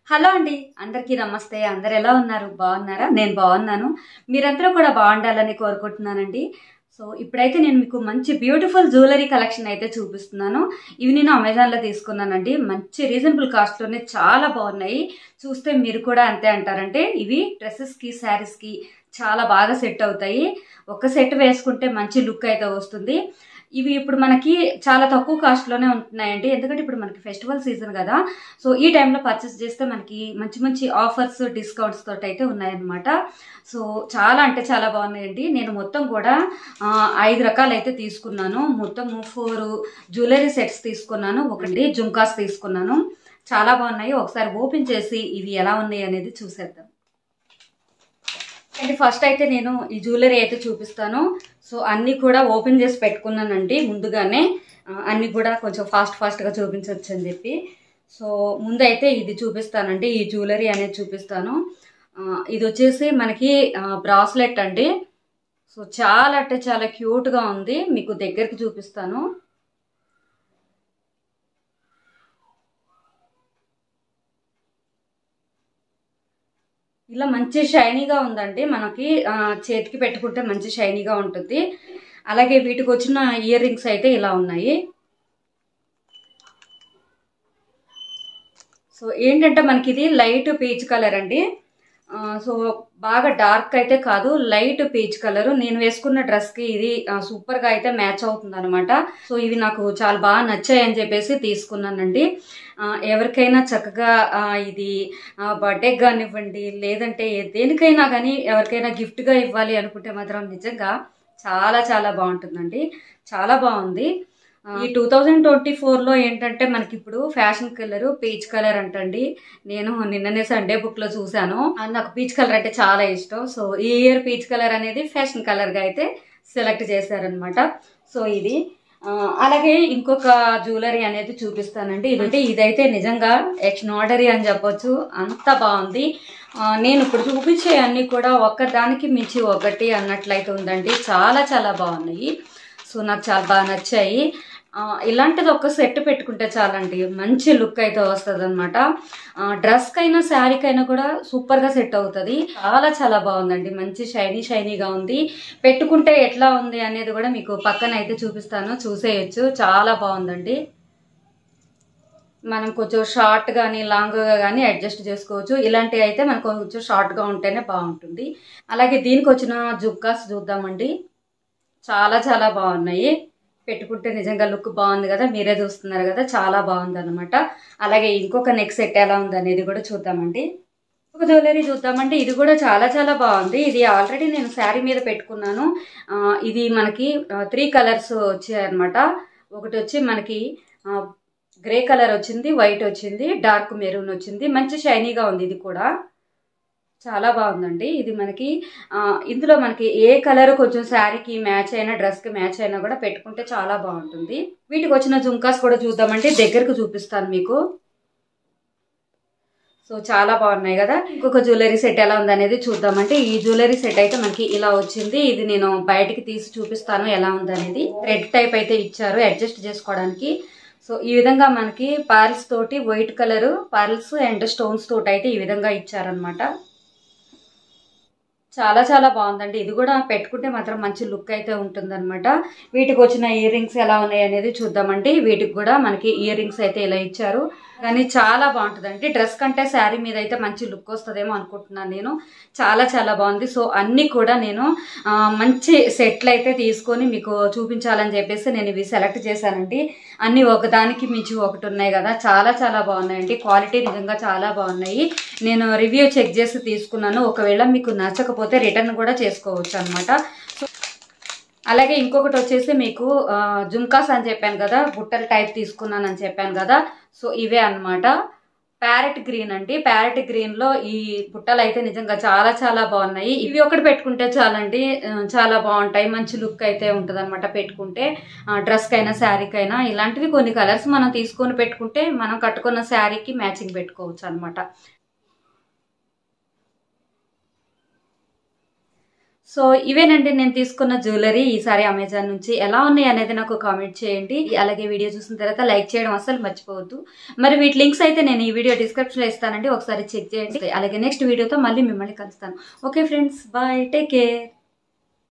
Hello అండి, అందరికీ నమస్తే. అందరు ఎలా ఉన్నారు? బాగున్నారా? నేను బాగున్నాను. మీరందరూ కూడా బాగుండాలని కోరుకుంటున్నానండి. సో ఇప్పుడైతే నేను మీకు మంచి బ్యూటిఫుల్ జ్యువెలరీ కలెక్షన్ అయితే చూపిస్తున్నాను. ఇవి నేను అమెజాన్లో తీసుకున్నానండి. మంచి రీజనబుల్ కాస్ట్లోనే చాలా బాగున్నాయి. చూస్తే మీరు కూడా అంతే అంటారంటే ఇవి డ్రెస్సెస్కి, శారీస్కి చాలా బాగా సెట్ అవుతాయి. ఒక సెట్ వేసుకుంటే మంచి లుక్ అయితే వస్తుంది. ఇవి ఇప్పుడు మనకి చాలా తక్కువ కాస్ట్లోనే ఉంటున్నాయండి. ఎందుకంటే ఇప్పుడు మనకి ఫెస్టివల్ సీజన్ కదా. సో ఈ టైంలో పర్చేస్ చేస్తే మనకి మంచి మంచి ఆఫర్స్, డిస్కౌంట్స్ తోటి అయితే ఉన్నాయన్నమాట. సో చాలా అంటే చాలా బాగున్నాయండి. నేను మొత్తం కూడా 5 రకాలు అయితే తీసుకున్నాను. మొత్తం 4 జ్యువెలరీ సెట్స్ తీసుకున్నాను. ఒకటి జుంకాస్ తీసుకున్నాను. చాలా బాగున్నాయి. ఒకసారి ఓపెన్ చేసి ఇవి ఎలా ఉన్నాయి అనేది చూసేద్దాం. అండ్ ఫస్ట్ అయితే నేను ఈ జ్యువెలరీ అయితే చూపిస్తాను. సో అన్నీ కూడా ఓపెన్ చేసి పెట్టుకున్నానండి ముందుగానే. అన్నీ కూడా కొంచెం ఫాస్ట్గా చూపించవచ్చు అని చెప్పి. సో ముందైతే ఇది చూపిస్తానండి. ఈ జ్యువెలరీ అనేది చూపిస్తాను. ఇది వచ్చేసి మనకి బ్రాస్లెట్ అండి. సో చాలా అంటే చాలా క్యూట్గా ఉంది. మీకు దగ్గరికి చూపిస్తాను. ఇలా మంచి షైనీగా ఉందండి. మనకి చేతికి పెట్టుకుంటే మంచి షైనీగా ఉంటుంది. అలాగే వీటికి వచ్చిన ఇయర్ రింగ్స్ అయితే ఇలా ఉన్నాయి. సో ఏంటంటే మనకి ఇది లైట్ పీచ్ కలర్ అండి. సో బాగా డార్క్ అయితే కాదు, లైట్ పీచ్ కలర్. నేను వేసుకున్న డ్రెస్కి ఇది సూపర్గా అయితే మ్యాచ్ అవుతుంది అనమాట. సో ఇవి నాకు చాలా బాగా నచ్చాయి అని చెప్పేసి తీసుకున్నానండి. ఎవరికైనా చక్కగా ఇది బర్త్డేకి కానివ్వండి, లేదంటే దేనికైనా కానీ ఎవరికైనా గిఫ్ట్గా ఇవ్వాలి అనుకుంటే మాత్రం నిజంగా చాలా చాలా బాగుంటుందండి. చాలా బాగుంది. ఈ 2024లో ఏంటంటే మనకి ఇప్పుడు ఫ్యాషన్ కలర్ పీచ్ కలర్ అంటండి. నేను నిన్ననే సండే బుక్ లో చూసాను. నాకు పీచ్ కలర్ అంటే చాలా ఇష్టం. సో ఈ ఇయర్ పీచ్ కలర్ అనేది ఫ్యాషన్ కలర్ గా అయితే సెలెక్ట్ చేశారనమాట. సో ఇది అలాగే ఇంకొక జ్యువెలరీ అనేది చూపిస్తానండి. ఇదైతే నిజంగా ఎక్స్ట్రార్డినరీ అని చెప్పొచ్చు. అంత బాగుంది. నేను ఇప్పుడు చూపించే అన్ని కూడా ఒక్కదానికి మించి ఒకటి అన్నట్లయితే ఉందండి. చాలా చాలా బాగున్నాయి. సో నాకు చాలా బాగా నచ్చాయి. ఇలాంటిది ఒక సెట్ పెట్టుకుంటే చాలండి, మంచి లుక్ అయితే వస్తుంది అనమాట. డ్రెస్కైనా శారీకైనా కూడా సూపర్గా సెట్ అవుతుంది. చాలా చాలా బాగుందండి. మంచి షైనీగా ఉంది. పెట్టుకుంటే ఎట్లా ఉంది అనేది కూడా మీకు పక్కన అయితే చూపిస్తాను, చూసేయచ్చు. చాలా బాగుందండి. మనం కొంచెం షార్ట్ కానీ లాంగ్గా కానీ అడ్జస్ట్ చేసుకోవచ్చు. ఇలాంటివి అయితే మనకు కొంచెం షార్ట్గా ఉంటేనే బాగుంటుంది. అలాగే దీనికి వచ్చిన జుక్కాస్ చూద్దామండి. చాలా చాలా బాగున్నాయి. పెట్టుకుంటే నిజంగా లుక్ బాగుంది కదా, మీరే చూస్తున్నారు కదా, చాలా బాగుంది అనమాట. అలాగే ఇంకొక నెక్ సెట్ ఎలా ఉంది అనేది కూడా చూద్దామండి. ఒక జ్యువెలరీ చూద్దామంటే ఇది కూడా చాలా చాలా బాగుంది. ఇది ఆల్రెడీ నేను శారీ మీద పెట్టుకున్నాను. ఇది మనకి 3 కలర్స్ వచ్చాయన్నమాట. ఒకటి వచ్చి మనకి గ్రే కలర్ వచ్చింది, వైట్ వచ్చింది, డార్క్ మెరూన్ వచ్చింది. మంచి షైనీగా ఉంది. ఇది కూడా చాలా బాగుందండి. ఇది మనకి ఇందులో మనకి ఏ కలర్ కొంచెం శారీకి మ్యాచ్ అయినా, డ్రెస్కి మ్యాచ్ అయినా కూడా పెట్టుకుంటే చాలా బాగుంటుంది. వీటికి వచ్చిన జుంకాస్ కూడా చూద్దామంటే దగ్గరకు చూపిస్తాను మీకు. సో చాలా బాగున్నాయి కదా. ఇంకొక జ్యువెలరీ సెట్ ఎలా ఉంది అనేది చూద్దామంటే ఈ జ్యువెలరీ సెట్ అయితే మనకి ఇలా వచ్చింది. ఇది నేను బయటికి తీసి చూపిస్తాను ఎలా ఉంది అనేది. రెడ్ టైప్ అయితే ఇచ్చారు అడ్జస్ట్ చేసుకోవడానికి. సో ఈ విధంగా మనకి పార్ల్స్ తోటి వైట్ కలర్ పార్ల్స్ అండ్ స్టోన్స్ తోటి అయితే ఈ విధంగా ఇచ్చారనమాట. చాలా చాలా బాగుందండి. ఇది కూడా పెట్టుకుంటే మాత్రం మంచి లుక్ అయితే ఉంటుంది అనమాట. వీటికి వచ్చిన ఇయర్ రింగ్స్ ఎలా ఉన్నాయి అనేది చూద్దామండి. వీటికి కూడా మనకి ఇయర్ రింగ్స్ అయితే ఇలా ఇచ్చారు. కానీ చాలా బాగుంటుందండి. డ్రెస్ కంటే శారీ మీద అయితే మంచి లుక్ వస్తుందేమో అనుకుంటున్నాను నేను. చాలా చాలా బాగుంది. సో అన్నీ కూడా నేను మంచి సెట్లు అయితే తీసుకొని మీకు చూపించాలని చెప్పేసి నేను ఇవి సెలెక్ట్ చేశానండి. అన్నీ ఒకదానికి మించి ఒకటి ఉన్నాయి కదా, చాలా చాలా బాగున్నాయండి. క్వాలిటీ నిజంగా చాలా బాగున్నాయి. నేను రివ్యూ చెక్ చేసి తీసుకున్నాను. ఒకవేళ మీకు నచ్చకపోతే రిటర్న్ కూడా చేసుకోవచ్చు అనమాట. అలాగే ఇంకొకటి వచ్చేసి మీకు జుంకాస్ అని చెప్పాను కదా, బుట్టల టైప్ తీసుకున్నాను అని చెప్పాను కదా. సో ఇవే అనమాట. ప్యారెట్ గ్రీన్ అండి. ప్యారెట్ గ్రీన్ లో ఈ బుట్టలు అయితే నిజంగా చాలా చాలా బాగున్నాయి. ఇవి ఒకటి పెట్టుకుంటే చాలండి, చాలా బాగుంటాయి. మంచి లుక్ అయితే ఉంటుంది అనమాట పెట్టుకుంటే. డ్రెస్ కైనా శారీకైనా ఇలాంటివి కొన్ని కలర్స్ మనం తీసుకొని పెట్టుకుంటే మనం కట్టుకున్న శారీకి మ్యాచింగ్ పెట్టుకోవచ్చు అనమాట. సో ఇవేనండి నేను తీసుకున్న జ్యువెలరీ ఈసారి అమెజాన్ నుంచి. ఎలా ఉన్నాయి అనేది నాకు కామెంట్ చేయండి. అలాగే వీడియో చూసిన తర్వాత లైక్ చేయడం అస్సలు మర్చిపోవద్దు. మరి వీటి లింక్స్ అయితే నేను ఈ వీడియో డిస్క్రిప్షన్లో ఇస్తానండి, ఒకసారి చెక్ చేయండి. అలాగే నెక్స్ట్ వీడియోతో మళ్ళీ మిమ్మల్ని కలుస్తాను. Okay friends, bye, take care.